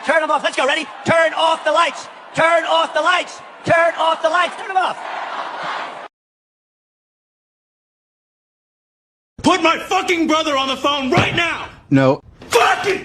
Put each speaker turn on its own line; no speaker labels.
Turn them off. Let's go. Ready? Turn off the lights. Turn off the lights. Turn off the lights. Turn them off.
Put my fucking brother on the phone right now!
No.
Fucking